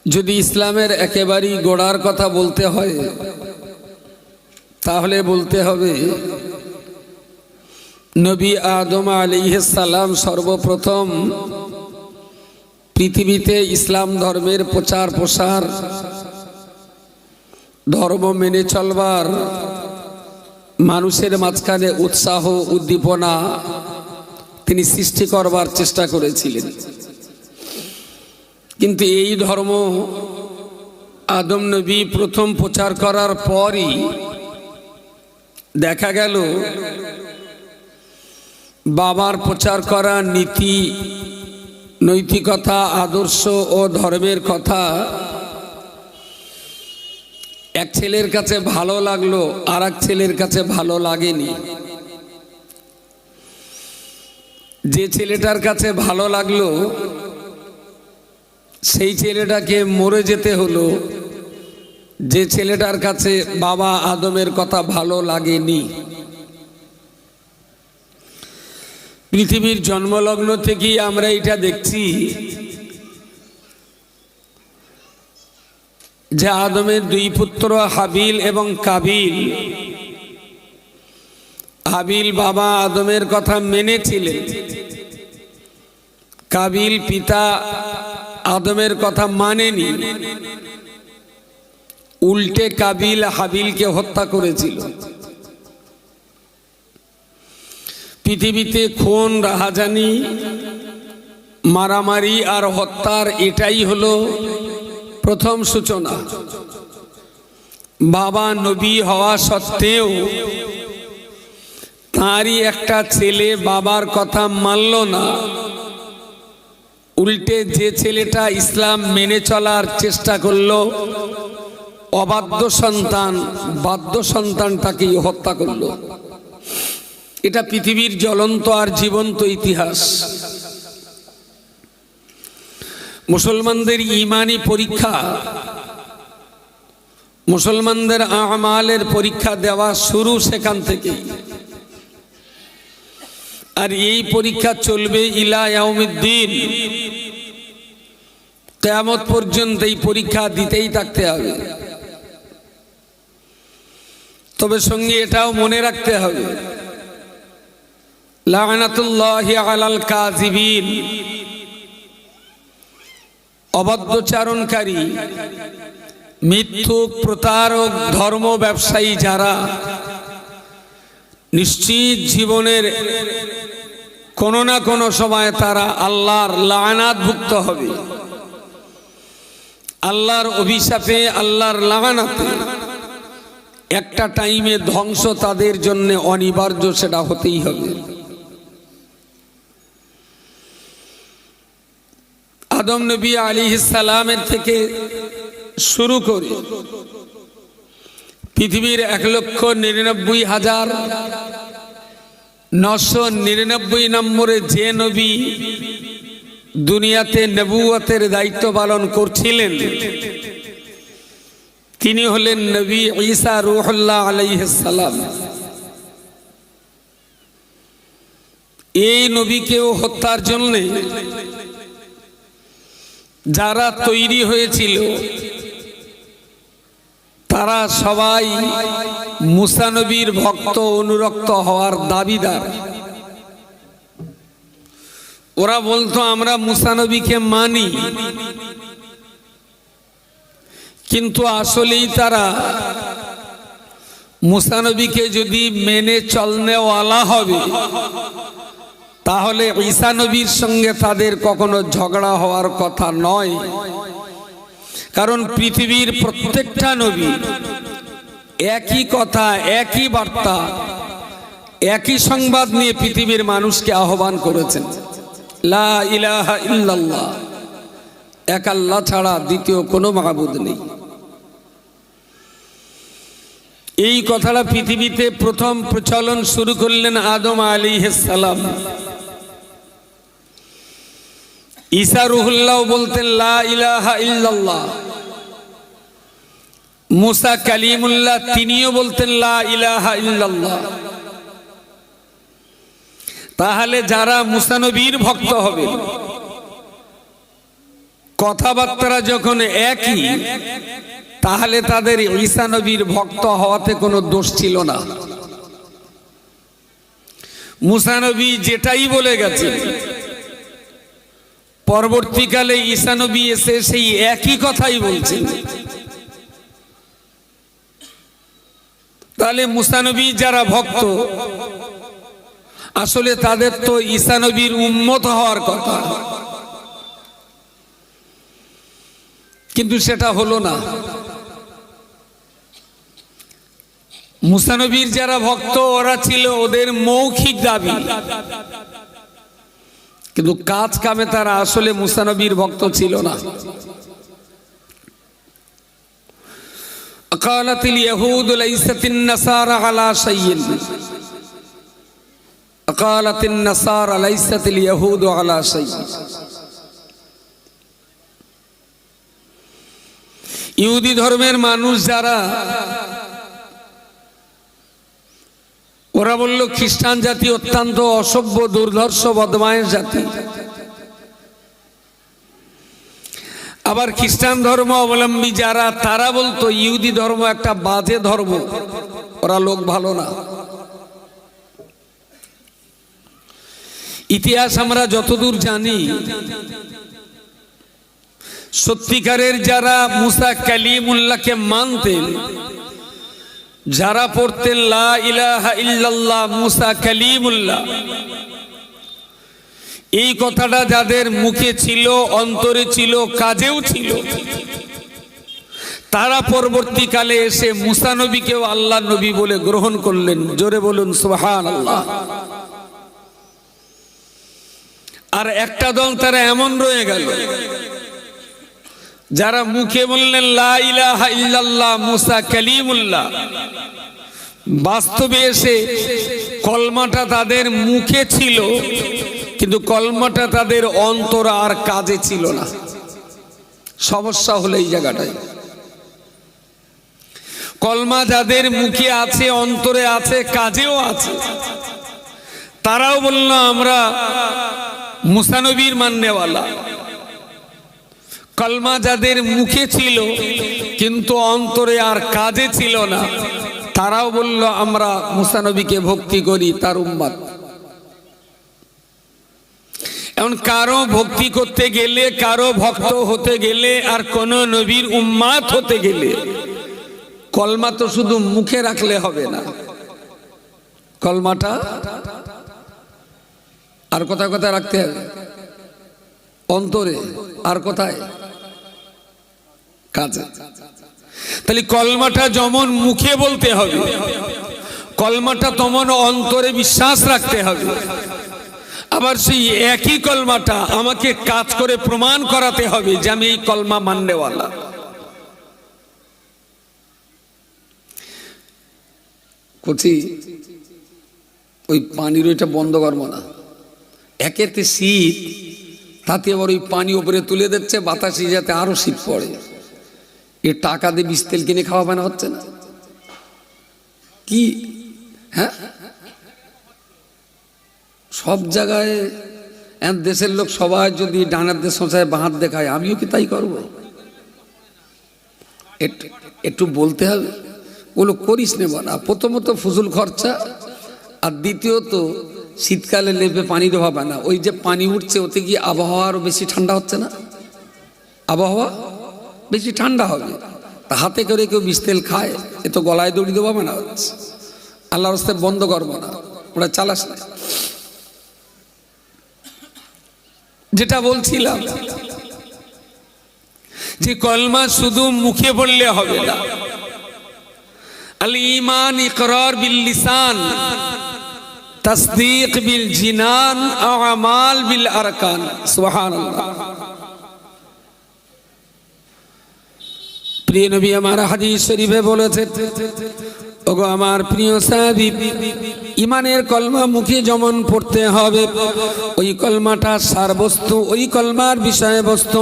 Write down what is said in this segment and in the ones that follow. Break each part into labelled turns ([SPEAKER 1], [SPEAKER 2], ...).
[SPEAKER 1] যদি ইসলামের একেবারেই গোড়ার কথা বলতে হয় তাহলে বলতে হবে নবী আদম আলাইহিস সালাম সর্বপ্রথম পৃথিবীতে ইসলাম ধর্মের প্রচার প্রসার, ধর্ম মেনে চলবার, মানুষের মাঝখানে উৎসাহ উদ্দীপনা তিনি সৃষ্টি করবার চেষ্টা করেছিলেন। কিন্তু এই ধর্ম আদম নবী প্রথম প্রচার করার পরই দেখা গেল বাবার প্রচার করা নীতি, নৈতিকতা, আদর্শ ও ধর্মের কথা এক ছেলের কাছে ভালো লাগলো, আর এক ছেলের কাছে ভালো লাগেনি। যে ছেলেটার কাছে ভালো লাগলো সেই ছেলেটাকে মরে যেতে হলো, যে ছেলেটার কাছে বাবা আদমের কথা ভালো লাগেনি। পৃথিবীর জন্মলগ্ন থেকেই আমরা এটা দেখছি যে আদমের দুই পুত্র হাবিল এবং কাবিল। হাবিল বাবা আদমের কথা মেনেছিলেন, কাবিল পিতা আদমের কথা মানেনি। উল্টে কাবিল হাবিলকে হত্যা করেছিল। পৃথিবীতে খুন, রাহাজানি, মারামারি আর হত্যার এটাই হলো প্রথম সূচনা। বাবা নবী হওয়া সত্ত্বেও তাঁরই একটা ছেলে বাবার কথা মানল না। উল্টে যে ছেলেটা ইসলাম মেনে চলার চেষ্টা করলো, অবাধ্য সন্তান বাধ্য সন্তানটাকেই হত্যা করলো। এটা পৃথিবীর জ্বলন্ত আর জীবন্ত ইতিহাস। মুসলমানদের ঈমানি পরীক্ষা, মুসলমানদের আমালের পরীক্ষা দেওয়া শুরু সেখান থেকেই। আর এই পরীক্ষা চলবে ইলা ইয়াউমিদ্দিন, কিয়ামত পর্যন্ত এই পরীক্ষা দিতেই থাকতে হবে। তবে সঙ্গে এটাও মনে রাখতে হবে, লানাতুল্লাহি আলাল কাযিবিন, অবাধ্যচারণকারী, মিথ্যুক, প্রতারক, ধর্ম ব্যবসায়ী যারা, নিশ্চিত জীবনের কোনো না কোনো সময় তারা আল্লাহর লানাতভুক্ত হবে। আল্লাহর অভিশাপে, আল্লাহর লানাতে একটা টাইমে ধ্বংস তাদের জন্য অনিবার্য, সেটা হতেই হবে। আদম নবী আলাইহিস সালামের থেকে শুরু করে পৃথিবীর 1,99,999 নম্বরে যে নবী দুনিয়াতে নবুয়তের দায়িত্ব পালন করছিলেন তিনি হলেন নবী ঈসা রূহুল্লাহ আলাইহিস সালাম। এই নবীকেও হত্যার জন্য যারা তৈরি হয়েছিল তারা সবাই মুসা নবীর ভক্ত, অনুরক্ত হওয়ার দাবিদার। ওরা বলতো আমরা মুসা নবীকে মানি, কিন্তু আসলেই তারা মুসা নবীকে যদি মেনে চলনেওয়ালা হবে তাহলে ঈসা নবীর সঙ্গে তাদের কখনো ঝগড়া হওয়ার কথা নয়। কারণ পৃথিবীর প্রত্যেকটা নবী একই কথা, একই বার্তা, একই সংবাদ নিয়ে পৃথিবীর মানুষকে আহ্বান করেছেন, লা ইলাহা ইল্লাল্লাহ, এক আল্লাহ ছাড়া দ্বিতীয় কোনো মাবুদ নেই। এই কথাটা পৃথিবীতে প্রথম প্রচলন শুরু করলেন আদম আলাইহিস সালাম। ঈসা রূহুল্লাহ বলতেন লা ইলাহা ইল্লাল্লাহ। মুসা কালিমুল্লাহ তিনিও বলতেন লা ইলাহা ইল্লাল্লাহ। তাহলে যারা মুসা নবীর ভক্ত হবে কথাবার্তা যখন একই, তাহলে তাদের ঈসা নবীর ভক্ত হওয়াতে কোনো দোষ ছিল না। মুসা নবী যেটাই বলে গেছে, পরবর্তীকালে ঈসা নবী এসে সেই একই কথাই বলছেন। তাহলে মুসা নবী যারা ভক্ত, আসলে তাদের তো ঈসা নবীর উম্মত হওয়ার কথা, কিন্তু সেটা হলো না। মুসা নবীর যারা ভক্ত, ওরা ছিল ওদের মৌখিক দাবি, কিন্তু কাজ কামে তারা আসলে মুসা নবীর ভক্ত ছিল না। قالت اليهود ليست النصارى على شيء قالت النصارى ليست اليهود على شيء। ইহুদি ধর্মের মানুষ যারা, ওরা বলল খ্রিস্টান জাতি অত্যন্ত অসভ্য, দুর্ধর্ষ, বদমায়েশ জাতি। আবার খ্রিস্টান ধর্ম অবলম্বী যারা, তারা বলতো ইহুদি ধর্ম একটা বাজে ধর্ম, ওরা লোক ভালো না। ইতিহাস আমরা যতদূর জানি, সত্যিকারের যারা মুসা কালিমুল্লাহকে মানতেন, যারা পড়তেন লা ইলাহা ইল্লাল্লাহ মুসা কালিমুল্লাহ, এই কথাটা যাদের মুখে ছিল, অন্তরে ছিল, কাজেও ছিল, তারা পরবর্তীকালে এসে মুসা নবীকেও আল্লাহ নবী বলে গ্রহণ করলেন। জোরে বলুন সুবহানাল্লাহ। আর একটা দল তারা এমন রয়ে গেল, যারা মুখে বললেন লা ইলাহা ইল্লাল্লাহ মুসা কালিমুল্লাহ, বাস্তবে এসে কলমাটা তাদের মুখে ছিল, কিন্তু কলমাটা তাদের অন্তর আর কাজে ছিল না। সমস্যা হলো এই জায়গাটায়। কলমা যাদের মুখে আছে, অন্তরে আছে, কাজেও আছে, তারাও বলল আমরা মুসা নবীর মাননেওয়ালা। কলমা যাদের মুখে ছিল কিন্তু অন্তরে আর কাজে ছিল না, তারাও বলল আমরা মুসা নবীকে ভক্তি করি, তার উম্মত। এখন কারো ভক্তি করতে গেলে, কারো ভক্ত হতে গেলে, আর কোন নবীর উম্মত হতে গেলে কলমা তো শুধু মুখে রাখলে হবে না। কলমাটা আর কোথায় কোথায় রাখতে হবে? অন্তরে। আর কোথায়? কাজে। তাহলে কলমাটা যেমন মুখে বলতে হবে, কলমাটা তেমন অন্তরে বিশ্বাস রাখতে হবে। আবার সেই একই কলমাটা আমাকে কাজ করে প্রমাণ করাতে হবে যে আমি এই কলমা মাননেওয়ালা। করছি ওই পানির ওইটা বন্ধ করবো না, একেতে শীত, তাতে আবার ওই পানি উপরে তুলে দিচ্ছে, বাতাসে যাতে আরো শীত পড়ে। এ টাকা দিয়ে বিষ তেল কিনে খাওয়া বানা হচ্ছে না কি? হ্যাঁ, সব জায়গায় দেশের লোক সবাই যদি ডানার দিয়ে সোঁচায় বাহাত দেখায়, আমিও কি তাই করব? একটু বলতে হবে, ওগুলো করিস নেব না। প্রথমত ফুজুল খরচা, আর দ্বিতীয়ত শীতকালে লেপে পানি দেওয়া হবে না। ওই যে পানি উঠছে, ওতে গিয়ে আবহাওয়া আরো বেশি ঠান্ডা হচ্ছে না? আবহাওয়া বেশি ঠান্ডা হবে। তা হাতে করে কেউ বিষ তেল খায়, এ তো গলায় দড়ি দেওয়া না হচ্ছে। আল্লাহর রাস্তায় বন্ধ করবো না, ওরা চালাস না। যেটা বলছিলাম যে কলমা শুধু মুখে বললে হবে না। আল ঈমান ইকরার বিল লিসান, তাসদীক বিল জিনান, আমাল বিল আরকান। সুবহানাল্লাহ। প্রিয় নবী আমার হাদিস শরীফে বলেছেন, ওগো আমার প্রিয় সাহাবী, ইমানের কলমা মুখে যেমন পড়তে হবে, ওই কলমাটা সারবস্তু, ওই কলমার বিষয়বস্তু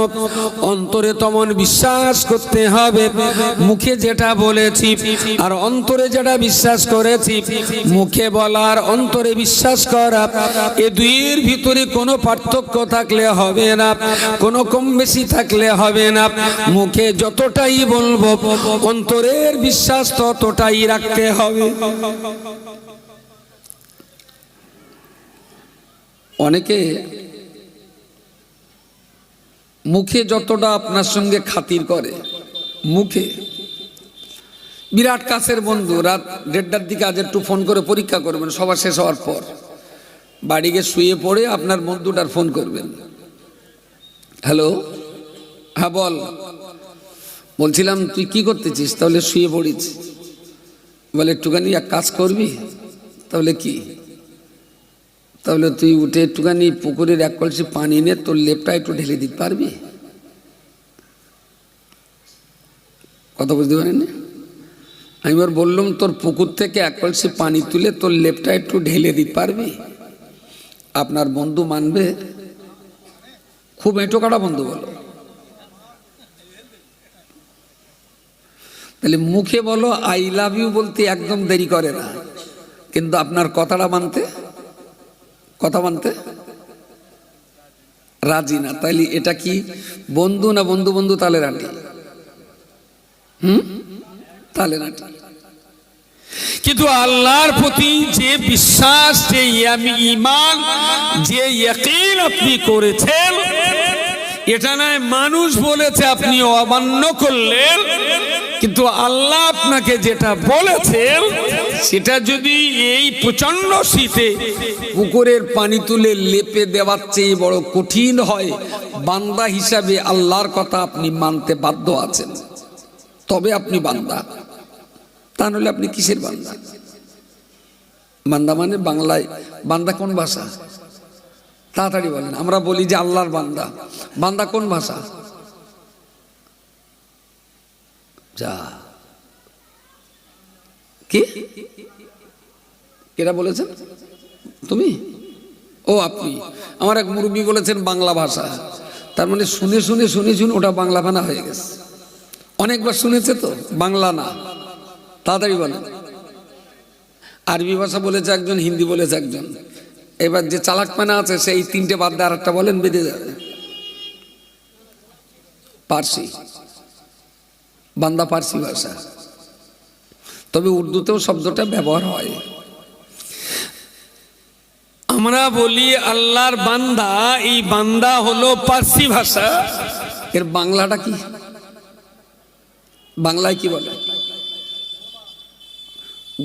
[SPEAKER 1] অন্তরে তেমন বিশ্বাস করতে হবে। মুখে যেটা বলেছি আর অন্তরে যেটা বিশ্বাস করেছি, মুখে বলার অন্তরে বিশ্বাস করা, এ দুইয়ের ভিতরে কোনো পার্থক্য থাকলে হবে না, কোনো কম বেশি থাকলে হবে না। মুখে যতটাই বলবো অন্তরের বিশ্বাস ততটাই রাখতে হবে। অনেকে মুখে যতটা আপনার সঙ্গে খাতির করে, মুখে বিরাট কাছের বন্ধু, রাত 1:30টার দিকে আজ একটু ফোন করে পরীক্ষা করবেন, সবার শেষ হওয়ার পর বাড়ি গিয়ে শুয়ে পড়ে আপনার বন্ধুটার ফোন করবেন, হ্যালো, হ্যাঁ বল, বলছিলাম তুই কি করতেছিস? তাহলে শুয়ে পড়িস। বলে একটুখানি এক কাজ করবি? তাহলে কি? তাহলে তুই উঠে একটুখানি পুকুরের এক কলসি পানি নিয়ে তোর লেপটা একটু ঢেলে দিতে পারবি? কথা বুঝতে পারেন? আমি এবার বললাম তোর পুকুর থেকে এক কলসি পানি তুলে তোর লেপটা একটু ঢেলে দিতে পারবি? আপনার বন্ধু মানবে? খুব এঁটো কাটা বন্ধু বলো। তাহলে মুখে বলো আই লাভ ইউ বলতে একদম দেরি করে না, কিন্তু আপনার কথাটা মানতে, কথা মানতে রাজি না। তাইলে এটা কি বন্ধু না বন্ধু বন্ধু তালে রাটি? তালে রাটি। কিন্তু আল্লাহর প্রতি যে বিশ্বাস, যে ঈমান, যে ইয়াকিন আপনি করেছেন, এটা নয় মানুষ বলেছে আপনি অমান্য করলেন, কিন্তু আল্লাহ আপনাকে যেটা বলেছেন সেটা যদি এই প্রচন্ড শীতে পুকুরের পানি তুলে লেপে দেওয়ার চেয়ে বড় কঠিন হয়, বান্দা হিসাবে আল্লাহর কথা আপনি মানতে বাধ্য আছেন, তবে আপনি বান্দা। তা নাহলে আপনি কিসের বান্দা? বান্দা মানে বাংলায় বান্দা কোন ভাষা? তাড়াতাড়ি বলেন। আমরা বলি যে আল্লাহর বান্দা, বান্দা কোন ভাষা? যা কি কেটা বলেছেন তুমি? ও আপনি। আমার এক মুরব্বী বলেছেন বাংলা ভাষা, তার মানে শুনে শুনে শুনে শুনে ওটা বাংলা বানা হয়ে গেছে। অনেকবার শুনেছে তো, বাংলা না। তাড়াতাড়ি বলেন। আরবি ভাষা বলেছে একজন, হিন্দি বলেছে একজন, এবার যে চালাক পানা আছে সেই তিনটে বাদ দিয়ে আর একটা বলেন, বেঁধে যাবে। পার্সি, বান্দা পার্সি ভাষা, তবে উর্দুতেও শব্দটা ব্যবহার হয়। আমরা বলি আল্লাহর বান্দা, এই বান্দা হলো পার্সি ভাষা। এর বাংলাটা কি? বাংলায় কি বলে?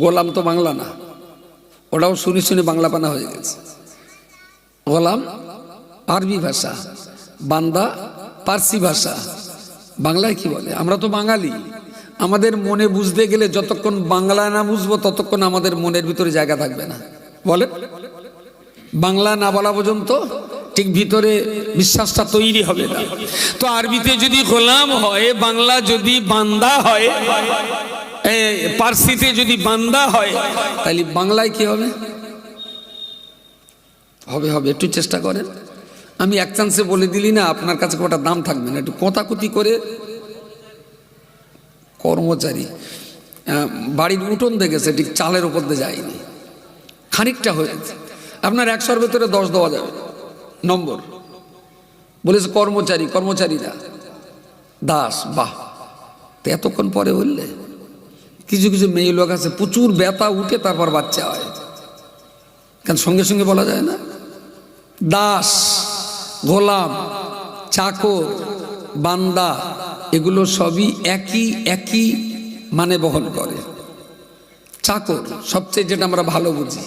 [SPEAKER 1] গোলাম তো বাংলা না, ওটাও শুনে শুনে বাংলা পানা হয়ে গেছে। গোলাম আরবি ভাষা, বান্দা পার্সি ভাষা। বাংলায় কি বলে? আমরা তো বাঙালি, আমাদের মনে বুঝতে গেলে যতক্ষণ বাংলা না বুঝবো ততক্ষণ আমাদের মনের ভিতরে জায়গা থাকবে না। বলে বাংলা না বলা পর্যন্ত ঠিক ভিতরে বিশ্বাসটা তৈরি হবে না। তো আরবিতে যদি গোলাম হয়, বাংলা যদি বান্দা হয়, পার্সিতে যদি বান্দা হয়, তাহলে বাংলায় কি হবে? হবে হবে, একটু চেষ্টা করেন। আমি এক চান্সে বলে দিলি না, আপনার কাছে ওটা দাম থাকবে না। একটু কথাকুতি করে। কর্মচারী বাড়ির উঠোন দেখেছে, ঠিক চালের উপর দিয়ে যায়নি, খানিকটা হয়েছে। আপনার 100-র ভেতরে 10 দেওয়া যাবে নম্বর। বলেছে কর্মচারী, কর্মচারীরা দাস। বাহ, তো এতক্ষণ পরে বললে। কিছু কিছু মেয়ে লোক আছে প্রচুর ব্যথা উঠে তারপর বাচ্চা হয়, কারণ সঙ্গে সঙ্গে বলা যায় না। দাস, গোলাম, চাকর, বান্দা, এগুলো সবই একই মানে বহন করে। চাকর সবচেয়ে, যেটা আমরা ভালো বুঝি,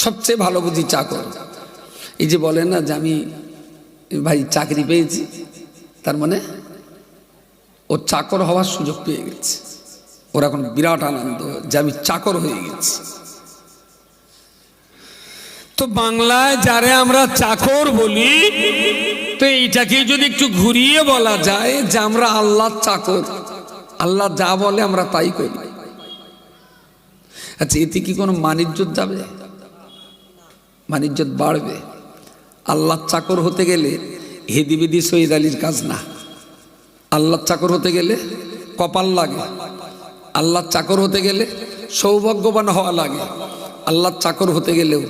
[SPEAKER 1] সবচেয়ে ভালো বুঝি চাকর। এই যে বলেন না যে আমি ভাই চাকরি পেয়েছি, তার মানে ও চাকর হওয়ার সুযোগ পেয়ে গেছে। ওর এখন বিরাট আনন্দ যে আমি চাকর হয়ে গেছি। তো বাংলায় যারে আমরা চাকর বলি, তো এইটাকে যদি একটু ঘুরিয়ে বলা যায় যে আমরা আল্লাহর চাকর। আল্লাহ যা বলে আমরা তাই করি। আচ্ছা, এতে কি কোনো মানিজ্যত যাবে? মানিজ্যত বাড়বে? আল্লাহর চাকর হতে গেলে হেদিবেদি সৈয়দ আলীর কাজ না। আল্লাহর চাকর হতে গেলে কপাল লাগে, আল্লাহর চাকর হতে গেলে সৌভাগ্যবান হওয়া লাগে, আল্লাহর চাকর হতে গেলেও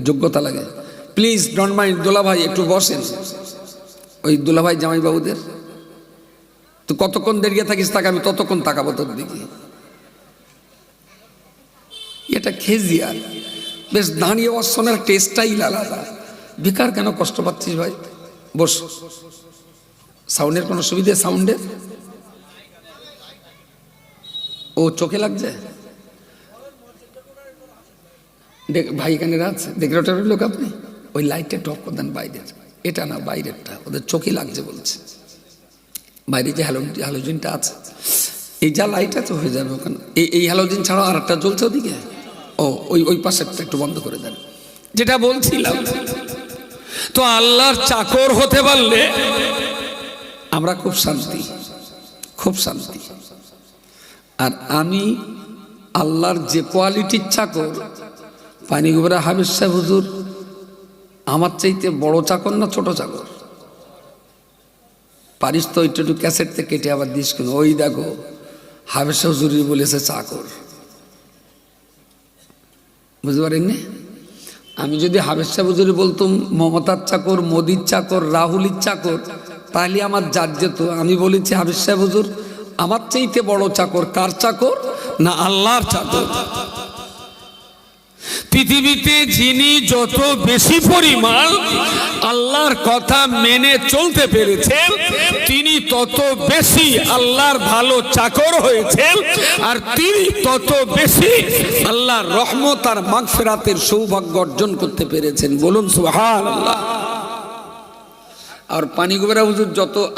[SPEAKER 1] যোগ্যতা লাগে। প্লিজ ডোন্ট মাইন্ড, দুলাভাই একটু বসেন। ওই দুলাভাই জামাইবাবুদের তো কতক্ষণ দাঁড়িয়ে থাকিস, তাকে আমি ততক্ষণ তাকাবো তোর দিকে। এটা খেজিয়ার, বেশ দাঁড়িয়ে অসনের টেস্টটাই আলাদা। বেকার কেন কষ্ট পাচ্ছিস ভাই? বস। সাউন্ডের কোনো সুবিধে? সাউন্ডের ও চোখে লাগছে। দেখ ভাই, এখানে আছে ডেকোরেটরের লোক, আপনি ওই লাইটটা টপ করে দেন বাইরের, এটা না বাইরেরটা, ওদের চোখে লাগছে বলছে। বাইরে যে হ্যালোজিনটা আছে, এই যা লাইট আছে হয়ে যাবে ওখানে। এই হ্যালোজিন ছাড়াও আর একটা জ্বলছে ওদিকে। ও ওই পাশেরটা একটু বন্ধ করে দেন। যেটা বলছিলাম, তো আল্লাহর চাকর হতে পারলে আমরা খুব শান্তি, খুব শান্তি। আর আমি আল্লাহর যে কোয়ালিটির চাকর, পানিগোবরা হাফেজ সাহেব হুজুর আমার চাইতে বড় চাকর না ছোট চাকর? পারিস তো ওইটা একটু ক্যাসেট থেকে কেটে আবার দিস কেন? ওই দেখো হাফেজ সাহেব হুজুরই বলেছে চাকর, বুঝতে পারেননি? আমি যদি হাফেজ সাহেব হুজুরি বলতাম মমতার চাকর, মোদির চাকর, রাহুলির চাকর, তাহলে আমার জাজ যেত। আমি বলেছি হাফেজ সাহেব হুজুর আমার চাইতে বড় চাকর। কার চাকর? না আল্লাহর চাকর। পৃথিবীতে যিনি যত বেশি পরিমাণ আল্লাহর কথা মেনে চলতে পেরেছেন, তিনি তত বেশি আল্লাহর ভালো চাকর হয়েছেন, আর তিনি তত বেশি আল্লাহর রহমত আর মাগফিরাতের সৌভাগ্য অর্জন করতে পেরেছেন। বলুন সুবহানাল্লাহ। আর পানিগোবরা হুজুর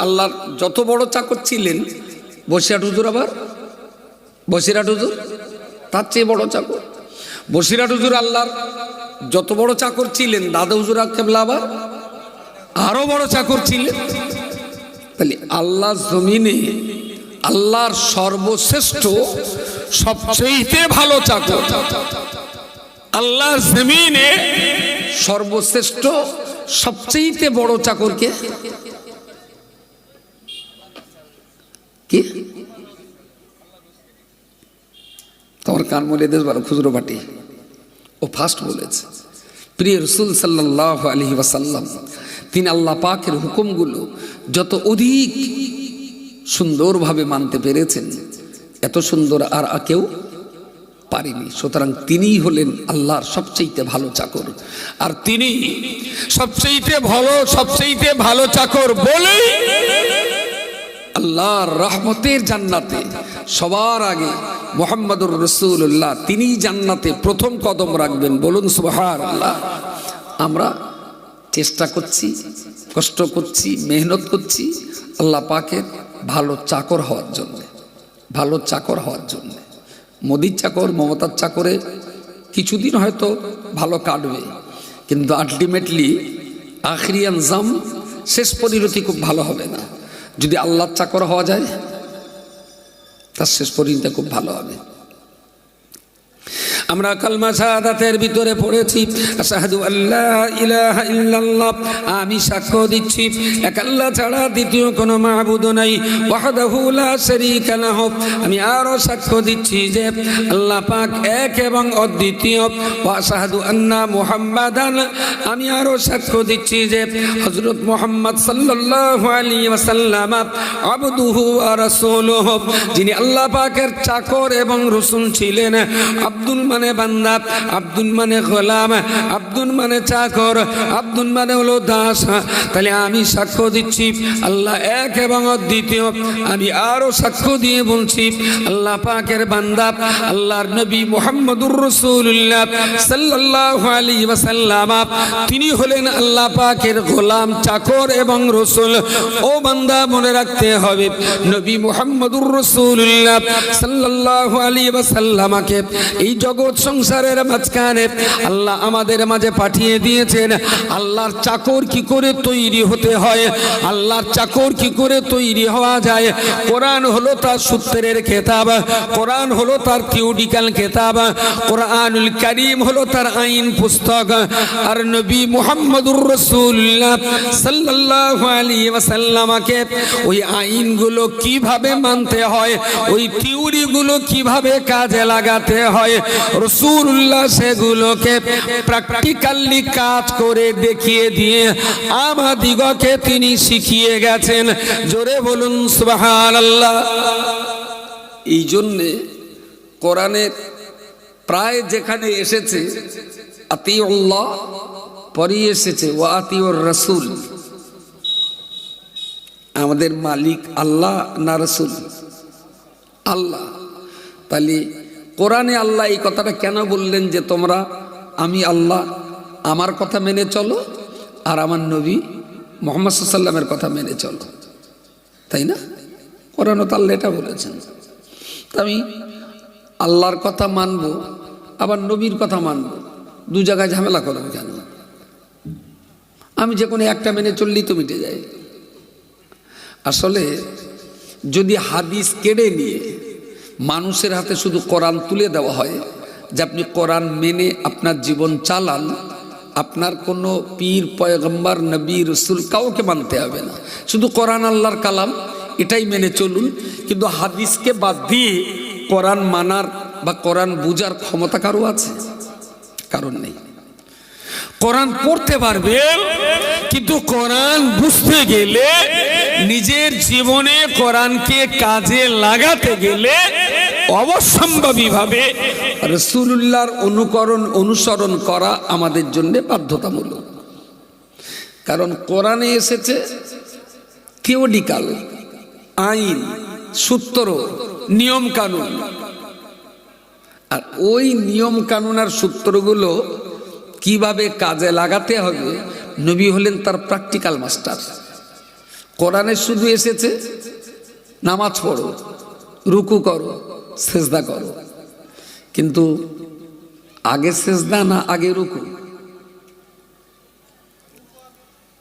[SPEAKER 1] আল্লাহর যত বড় চাকর ছিলেন, বসিরহাট হুজুর আবার, বসিরহাট হুজুর তার চেয়ে বড় চাকর। বসিরহাট হুজুর আল্লাহর যত বড় চাকর ছিলেন, দাদা হুজুর কেবলা আবার আরো বড় চাকর ছিলেন। তাহলে আল্লাহর জমিনে আল্লাহর সর্বশ্রেষ্ঠ সবচেয়ে ভালো চাকর, আল্লাহর জমিনে সর্বশ্রেষ্ঠ সবচেয়ে বড় চাকরকে কি? তোমার কান মলে দেশ বারো খুচরো পাটি ও ফার্স্ট বলেছে। প্রিয় রাসূল সাল্লাল্লাহু আলাইহি ওয়াসাল্লাম তিনি আল্লাহ পাকের হুকুমগুলো যত অধিক সুন্দরভাবে মানতে পেরেছেন, এত সুন্দর আর কেউ পারেনি। সুতরাং তিনিই হলেন আল্লাহর সবচেয়ে ভালো চাকর। আর তিনি সবচেয়ে ভালো চাকর বলেই আল্লাহর রহমতের জান্নাতে সবার আগে মুহাম্মদুর রাসূলুল্লাহ তিনি জান্নাতে প্রথম কদম রাখবেন। বলুন সুবহানাল্লাহ। আমরা চেষ্টা করছি, কষ্ট করছি, মেহনত করছি আল্লাহ পাকের ভালো চাকর হওয়ার জন্য, ভালো চাকর হওয়ার জন্য। মোদির চাকর, মমতার চাকরে কিছুদিন হয়তো ভালো কাটবে, কিন্তু আলটিমেটলি আখিরি আনজাম, শেষ পরিণতি খুব ভালো হবে না। যদি আল্লাহর চাকর হওয়া যায়, তার শেষ পরিণতি খুব ভালো হবে। আমরা কালমা শাহাদাতের ভিতরে পড়েছি আশহাদু আল্লা ইলাহা ইল্লাল্লাহ, আমি সাক্ষ্য দিচ্ছি এক আল্লাহ ছাড়া দ্বিতীয় কোনো মাবুদ নাই, ওয়াহদাহু লা শারীকা লাহু, আমি আরো সাক্ষ্য দিচ্ছি যে আল্লাহ পাক এক এবং অদ্বিতীয়। ওয়া আশহাদু আন্না মুহাম্মাদান, আমি আরো সাক্ষ্য দিচ্ছি যে হযরত মুহাম্মদ সাল্লাল্লাহু আলাইহি ওয়াসাল্লাম আবদুহু ওয়া রাসূলুহু, যিনি আল্লাহ পাকের চাকর এবং রাসূল ছিলেন। আব্দুল মানে বান্দা, আব্দুল মানে গোলাম, আব্দুল মানে চাকর, আব্দুল মানে হলো দাস। তাহলে আমি সাক্ষ্য দিচ্ছি আল্লাহ এক এবং অদ্বিতীয়। আমি আরো সাক্ষ্য দিয়ে বলছি আল্লাহ পাকের বান্দা আল্লাহর নবী মুহাম্মদুর রাসূলুল্লাহ সাল্লাল্লাহু আলাইহি ওয়াসাল্লাম তিনি হলেন আল্লাহ পাকের গোলাম, চাকর এবং রাসূল। ও বান্দা মনে রাখতে হবে, নবী মুহাম্মদুর রাসূলুল্লাহ সাল্লাল্লাহু আলাইহি ওয়াসাল্লামকে এই জগৎ জগৎ সংসারের মাঝখানে আল্লাহ আমাদের মাঝে পাঠিয়ে দিয়েছেন আল্লাহর চাকর কি করে তৈরি হতে হয়, আল্লাহর চাকর কি করে তৈরি হওয়া যায়। কোরআন হলো তার সূত্রের কিতাব, কোরআন হলো তার থিওরিক্যাল কিতাব, কোরআনুল কারীম হলো তার আইন পুস্তক। আর নবী মুহাম্মদুর রাসূলুল্লাহ সাল্লাল্লাহু আলাইহি ওয়াসাল্লামকে ওই আইনগুলো কিভাবে মানতে হয়, ওই থিওরিগুলো কিভাবে কাজে লাগাতে হয়, রাসূলুল্লাহ সেগুলোকে প্র্যাকটিক্যালি কাজ করে দেখিয়ে দিয়ে আমাদিগকে তিনি শিখিয়ে গেছেন। জোরে বলুন সুবহানাল্লাহ। এই জন্যে কোরআনের প্রায় যেখানে এসেছে আতিউল্লাহ পরে এসেছে ওয়া আতিউর রাসূল। আমাদের মালিক আল্লাহ না রাসূল? আল্লাহ। তাহলে কোরআনে আল্লাহ এই কথাটা কেন বললেন যে তোমরা আমি আল্লাহ আমার কথা মেনে চলো আর আমার নবী মুহাম্মদ সাল্লাল্লাহু আলাইহি ওয়াসাল্লামের কথা মেনে চলো, তাই না? কোরআনে তো আল্লাহ এটা বলেছেন। আমি আল্লাহর কথা মানবো আবার নবীর কথা মানবো, দু জায়গায় ঝামেলা করবো কেন? আমি যে কোনো একটা মেনে চললেই তো মিটে যায়। আসলে যদি হাদিস কেড়ে নিয়ে মানুষের হাতে শুধু কোরআন তুলে দেওয়া হয় যে আপনি কোরআন মেনে আপনার জীবন চালান, আপনার কোনো পীর পয়গম্বর নবী রসুল কাউকে মানতে হবে না, শুধু কোরআন আল্লাহর কালাম এটাই মেনে চলুন। কিন্তু হাদিসকে বাদ দিয়ে কোরআন মানার বা কোরআন বুঝার ক্ষমতা কারো আছে? কারণ নেই। কোরআন পড়তে পারবে কিন্তু কোরআন বুঝতে গেলে, নিজের জীবনে কোরআনকে কাজে লাগাতে গেলে অবশ্যম্ভাবীভাবে রাসূলুল্লাহর অনুসরণ করা আমাদের জন্য বাধ্যতামূলক। কারণ কোরআনে এসেছে থিওরিক্যাল আইন, সূত্র, নিয়ম কানুন, আর ওই নিয়ম কানুন আর সূত্রগুলো কিভাবে কাজে লাগাতে হবে নবী হলেন তার প্র্যাকটিক্যাল মাস্টার। কোরআনে শুধু এসেছে নামাজ পড়ো, রুকু করো, সেজদা করো, কিন্তু আগে সেজদা না আগে রুকু?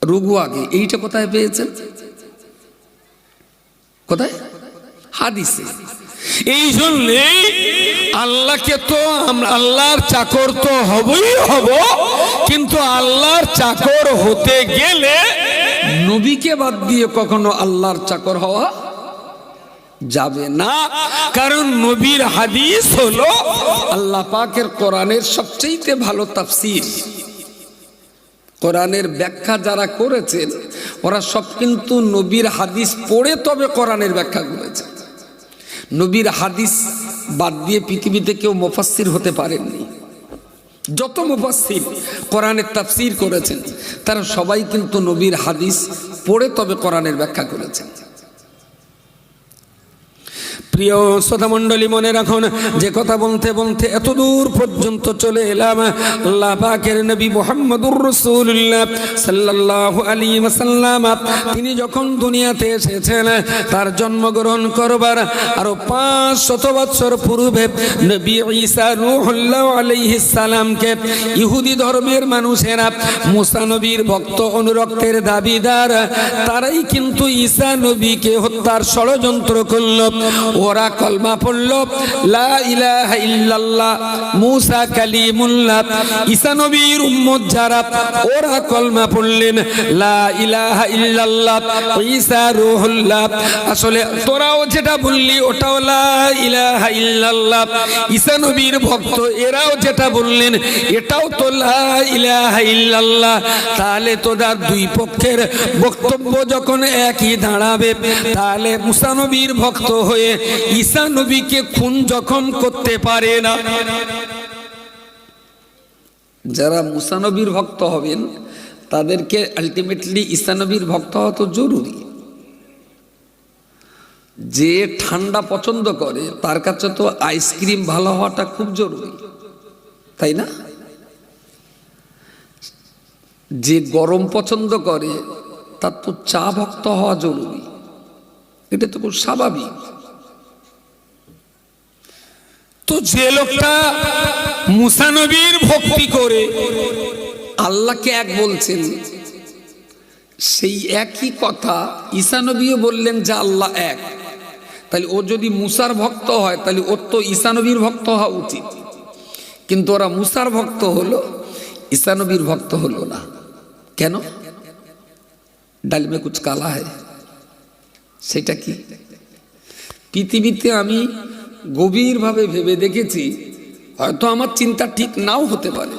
[SPEAKER 1] রুকু আগে, এইটা কোথায় পেয়েছেন? কোথায়? হাদিসে। এই জন্যে আল্লাহকে তো আল্লাহর চাকর তো হবই হব, কিন্তু আল্লাহর চাকর হতে গেলে নবীকে বাদ দিয়ে কখনো আল্লাহর চাকর হওয়া যাবে না। কারণ নবীর হাদিস হলো আল্লাহ পাকের কোরআনের সবচেয়ে ভালো তাফসীর। কোরআনের ব্যাখ্যা যারা করেছেন ওরা সব কিন্তু নবীর হাদিস পড়ে তবে কোরআনের ব্যাখ্যা করেছে। নবীর হাদিস বাদ দিয়ে পৃথিবীতে কেউ মুফাসসির হতে পারেননি। যত মুফাসসির কোরআনের তাফসীর করেছেন তারা সবাই কিন্তু নবীর হাদিস পড়ে তবে কোরআনের ব্যাখ্যা করেছেন। প্রিয় শ্রোতা মণ্ডলী, মনে রাখুন যে কথা বলতে বলতে এত দূর পর্যন্ত চলে এলাম। আল্লাহ পাকের নবী মুহাম্মদুর রাসূলুল্লাহ সাল্লাল্লাহু আলাইহি ওয়াসাল্লাম তিনি যখন দুনিয়াতে এসেছেন তার জন্মগ্রহণ করবার আরো 500 বছর পূর্বে নবী ঈসা রূহুল্লাহ আলাইহিস সালামকে ইহুদি ধর্মের মানুষেরা মুসা নবীর ভক্ত অনুরক্তের দাবিদার তারাই কিন্তু ঈসা নবীকে হত্যার ষড়যন্ত্র করল। ওরা কলমা পড়ল লা ইলাহা ইল্লাল্লাহ মুসা কালিমুল্লাহ। ঈসা নবীর উম্মত যারা ওরা কলমা পড়লেন লা ইলাহা ইল্লাল্লাহ ঈসা রূহুল্লাহ। আসলে তোরাও যেটা বললি ওটাও লা ইলাহা ইল্লাল্লাহ। ঈসা নবীর ভক্ত এরাও যেটা বললেন এটাও তো লা ইলাহা ইল্লাল্লাহ। তাহলে তোদের দুই পক্ষের বক্তব্য যখন একই দাঁড়াবে তাহলে মুসা নবীর ভক্ত হয়ে ঈসা নবীকে খুন জখম করতে পারে না। যারা মুসা নবীর ভক্ত হবেন তাদেরকে আলটিমেটলি ঈসা নবীর ভক্ত হওয়া তো জরুরি। যে ঠান্ডা পছন্দ করে তার কাছে তো আইসক্রিম ভালো হওয়াটা খুব জরুরি, তাই না? যে গরম পছন্দ করে তার তো চা ভক্ত হওয়া জরুরি, এটা তো খুব স্বাভাবিক। তো যে লোকটা মুসা নবীর ভক্তি করে আল্লাহকে এক বলছেন, সেই একই কথা ঈসা নবীও বললেন যে আল্লাহ এক। তাহলে ও যদি মুসার ভক্ত হয় তাহলে ওর তো ঈসা নবীর ভক্ত হওয়া উচিত, কিন্তু ওরা মুসার ভক্ত হলো, ঈসা নবীর ভক্ত হলো না। কেন? ডাল মে কুছ কালা হয়। সেটা কি? পৃথিবীতে আমি গভীরভাবে ভেবে দেখেছি, হয়তো আমার চিন্তা ঠিক নাও হতে পারে,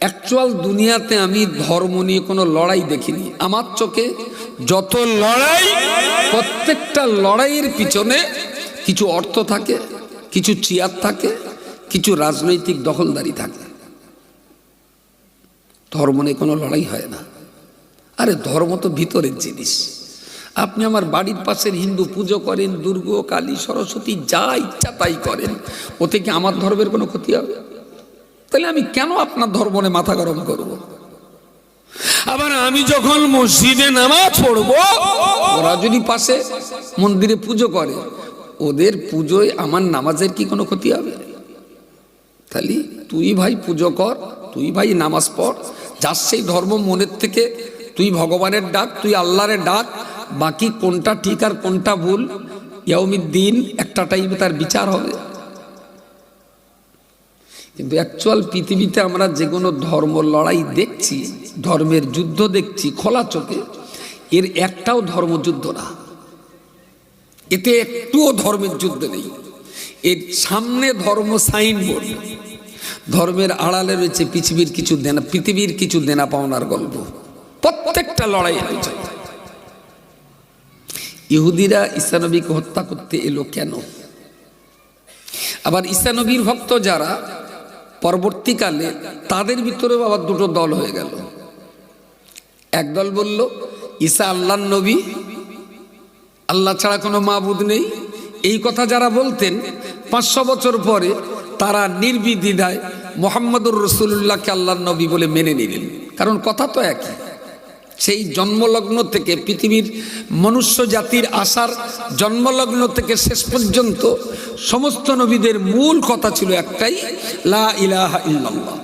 [SPEAKER 1] অ্যাকচুয়াল দুনিয়াতে আমি ধর্ম নিয়ে কোনো লড়াই দেখিনি। আমার চোখে যত লড়াই, প্রত্যেকটা লড়াইয়ের পিছনে কিছু অর্থ থাকে, কিছু চেয়ার থাকে, কিছু রাজনৈতিক দখলদারি থাকে। ধর্ম নিয়ে কোনো লড়াই হয় না। আরে ধর্ম তো ভিতরের জিনিস। আপনি আমার বাড়ির পাশের হিন্দু পুজো করেন, দুর্গা, কালী, সরস্বতী, যা ইচ্ছা তাই করেন, ওতে কি আমার ধর্মের কোনো ক্ষতি হবে? তাহলে আমি কেন আপনার ধর্ম নিয়ে মাথা গরম করব? আবার আমি যখন মসজিদে নামাজ পড়বো, ওরা যদি পাশে মন্দিরে পুজো করে, ওদের পুজোয় আমার নামাজের কি কোনো ক্ষতি হবে? তাহলে তুই ভাই পুজো কর, তুই ভাই নামাজ পড়, যার সেই ধর্ম মনের থেকে তুই ভগবানের ডাক, তুই আল্লাহরের ডাক। বাকি কোনটা ঠিক আর কোনটা ভুল, ইয়াউমিদ্দিন একটা টাইমে তার বিচার হবে। কিন্তু অ্যাকচুয়াল পৃথিবীতে আমরা যে কোনো ধর্ম লড়াই দেখছি, ধর্মের যুদ্ধ দেখছি খোলা চোখে, এর একটাও ধর্মযুদ্ধ না। এতে একটুও ধর্মের যুদ্ধ নেই। এর সামনে ধর্ম সাইনবোর্ড, ধর্মের আড়ালে রয়েছে পৃথিবীর কিছু দেনা পাওনার গল্প। প্রত্যেকটা লড়াই হয়েছে। ইহুদিরা ঈসা নবীকে হত্যা করতে এলো কেন? আবার ঈসা নবীর ভক্ত যারা, পরবর্তীকালে তাদের ভিতরেও আবার দুটো দল হয়ে গেল। একদল বলল ঈসা আল্লাহর নবী, আল্লাহ ছাড়া কোনো মাবুদ নেই। এই কথা যারা বলতেন, 500 বছর পরে তারা নির্বিদ্বিধায় মুহাম্মদুর রাসূলুল্লাহকে আল্লাহর নবী বলে মেনে নিলেন। কারণ কথা তো একই। সেই জন্মলগ্ন থেকে পৃথিবীর মনুষ্য জাতির আসার জন্মলগ্ন থেকে শেষ পর্যন্ত সমস্ত নবীদের মূল কথা ছিল একটাই, লা ইলাহা ইল্লাল্লাহ,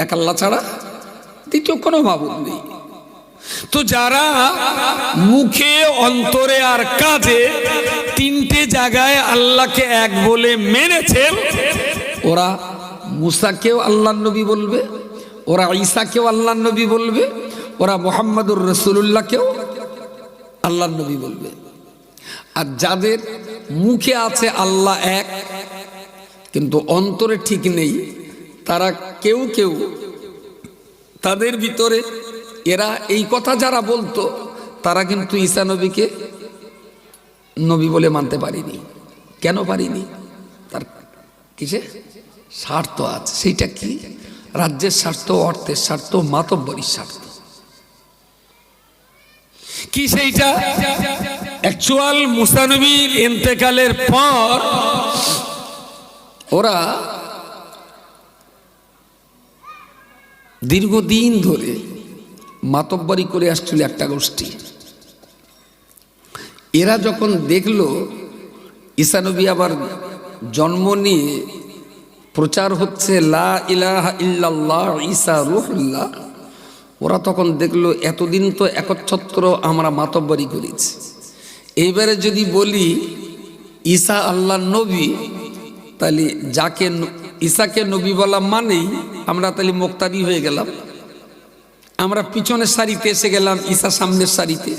[SPEAKER 1] এক আল্লাহ ছাড়া দ্বিতীয় কোনো মাবুদ নেই। তো যারা মুখে, অন্তরে আর কাজে তিনটে জায়গায় আল্লাহকে এক বলে মেনেছেন, ওরা মুসাকেও আল্লাহর নবী বলবে, ওরা ঈসাকেও আল্লাহর নবী বলবে, ওরা মুহাম্মদুর রাসূলুল্লাহকেও আল্লাহর নবী বলবে। আর যাদের মুখে আছে আল্লাহ এক কিন্তু অন্তরে ঠিক নেই, তারা কেউ কেউ তাদের ভিতরে, এরা এই কথা যারা বলতো, তারা কিন্তু ঈসা নবীকে নবী বলে মানতে পারেনি। কেন পারিনি? তার কিসে স্বার্থ আছে। সেইটা কি? রাজ্যের স্বার্থ, অর্থের স্বার্থ, মাতব্বরীর স্বার্থ। কি সেইটা? অ্যাকচুয়াল মুসা নবীর ইন্তেকালের পর ওরা দীর্ঘদিন ধরে মাতব্বরি করে আসছিল একটা গোষ্ঠী। এরা যখন দেখলো ঈসা নবী আবার জন্ম নিয়ে প্রচার হচ্ছে লা ইলাহা ইল্লাল্লাহ ঈসা রূহুল্লাহ, ওরা তখন দেখলো এতদিন তো একচ্ছত্র আমরা মাতব্বরি করেছি, এইবারে যদি বলি ঈসা আল্লাহর নবী, তাহলে যাকে ঈসাকে নবী বলা মানেই আমরা তাহলে মুক্তাদি হয়ে গেলাম। আমরা পিছনের সারিতে এসে গেলাম, ঈসা সামনের সারিতে।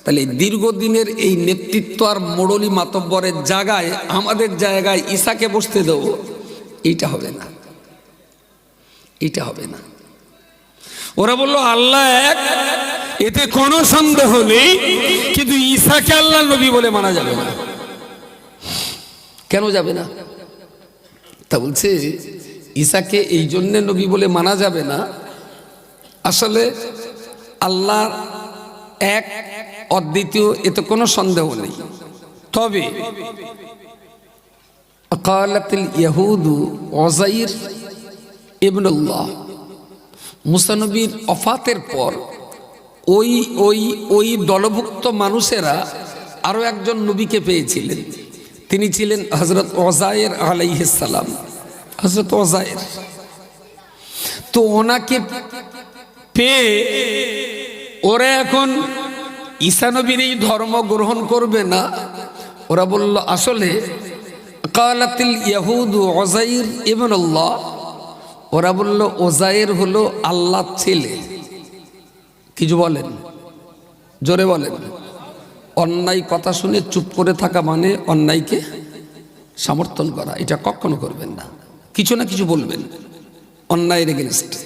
[SPEAKER 1] তাহলে দীর্ঘদিনের এই নেতৃত্ব আর মোড়লি মাতব্বরের জায়গায় আমাদের জায়গায় ঈসাকে বসতে দেবো, এইটা হবে না, এইটা হবে না। ওরা বলল আল্লাহ এক, এতে কোনো সন্দেহ নেই, কিন্তু ঈসাকে আল্লাহ নবী বলে মানা যাবে না। কেন যাবে না? তা বলছে ঈসাকে এই জন্যে নবী বলে মানা যাবে না, আসলে আল্লাহ এক, অদ্বিতীয়, এতে কোনো সন্দেহ নেই। তবে কালাতিল ইয়াহুদু উযাইর ইবনুল্লাহ, মুসা নবীর ওফাতের পর ওই দলভুক্ত মানুষেরা আরো একজন নবীকে পেয়েছিলেন। তিনি ছিলেন হযরত উযায়ের আলাইহিস সালাম। হযরত উযায়ের তো ওনাকে পেয়ে ওরা এখন ঈসা নবীর এই ধর্ম গ্রহণ করবে না। ওরা বলল আসলে কালাতিল ইয়াহুদু উযাইর ইবনুল্লাহ, ওরা বলল উযাইর হলো আল্লাহর ছেলে। কিছু বলেন, জোরে বলেন। অন্যায় কথা শুনে চুপ করে থাকা মানে অন্যায়কে সমর্থন করা, এটা কখনো করবেন না। কিছু না কিছু বলবেন অন্যায়ের এগেইনস্টে।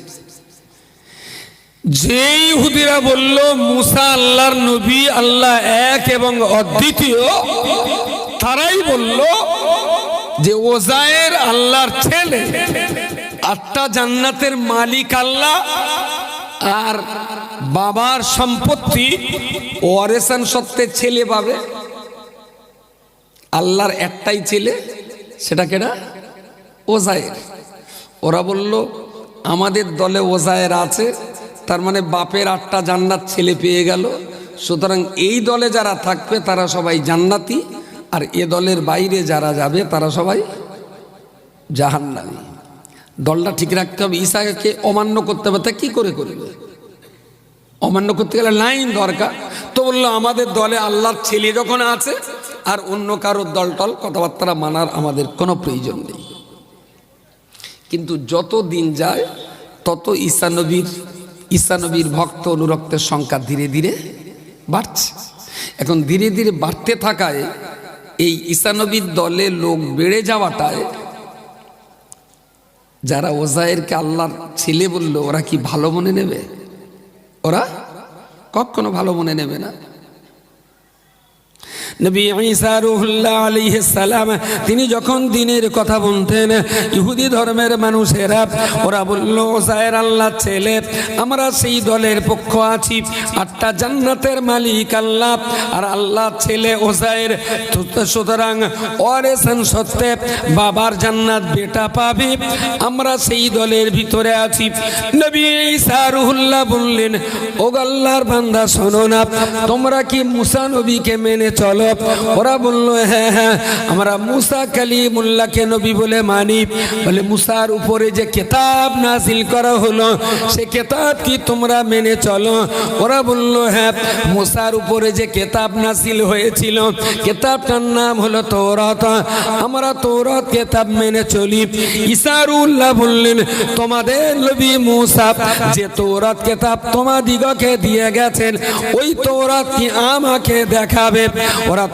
[SPEAKER 1] যে ইহুদিরা বলল মুসা আল্লাহর নবী, আল্লাহ এক এবং অদ্বিতীয়, তারাই বলল যে উযাইর আল্লাহর ছেলে, আটটা জান্নাতের মালিক আল্লাহ, আর বাবার সম্পত্তি ওয়ারেসান সত্ত্বে ছেলে পাবে। আল্লাহর একটাই ছেলে, সেটা কেডা? উযাইর। ওরা বলল আমাদের দলে উযাইর আছে, তার মানে বাপের আটটা জান্নাত ছেলে পেয়ে গেল, সুতরাং এই দলে যারা থাকবে তারা সবাই জান্নাতি, আর এ দলের বাইরে যারা যাবে তারা সবাই জাহান্নামী। দলটা ঠিক রাখতে হবে। ঈসাকে অমান্য করতে হবে, তা কি করে করবে? অমান্য করতে গেলে লাইন দরকার। তো বললো আমাদের দলে আল্লাহর ছেলে যখন আছে, আর অন্য কারোর দল টল কথাবার্তা মানার আমাদের কোনো প্রয়োজন নেই। কিন্তু যত দিন যায় তত ঈসা নবীর ভক্ত অনুরক্তের সংখ্যা ধীরে ধীরে বাড়ছে। এখন ধীরে ধীরে বাড়তে থাকায় এই ঈসা নবীর দলে লোক বেড়ে যাওয়াটায় যারা উযাইরকে আল্লাহর ছেলে বললো, ওরা কি ভালো মনে নেবে? ওরা কখনো ভালো মনে নেবে না। নবী ঈসা রূহুল্লাহ আলাইহিস সালাম তিনি যখন দ্বীনের কথা বলতেন, ইহুদি ধর্মের মানুষেরা ওরা বলল উযাইর আল্লাহর ছেলে, আমরা সেই দলের পক্ষ আছি। আটটা জান্নাতের মালিক আল্লাহ, আর আল্লাহর ছেলে উযাইর, সুতরাং ওয়ারেসান সত্ত্বে বাবার জান্নাত বেটা পাবে, আমরা সেই দলের ভিতরে আছি। নবী ঈসা রূহুল্লাহ বললেন, ও আল্লাহর বান্দা শোনো না, তোমরা কি মুসা নবীকে মেনে চলো? ওরা বলল হ্যাঁ হ্যাঁ, আমরা মুসা কালিমুল্লাহকে নবী বলে মানি। বলে মুসার উপরে যে কিতাব নাযিল করা হলো, সে কিতাব কি তোমরা মেনে চলো? ওরা বলল হ্যাঁ, মুসার উপরে যে কিতাব নাযিল হয়েছিল কিতাবটার নাম হলো তাওরাত, আমরা তাওরাত কিতাব মেনে চলি। ঈসা রূহুল্লাহ বললেন, তোমাদের নবী মুসা যে তাওরাত কিতাব তোমাদিগকে দিয়ে গেছেন, ওই তাওরাত কি আমাকে দেখাবে? ওরা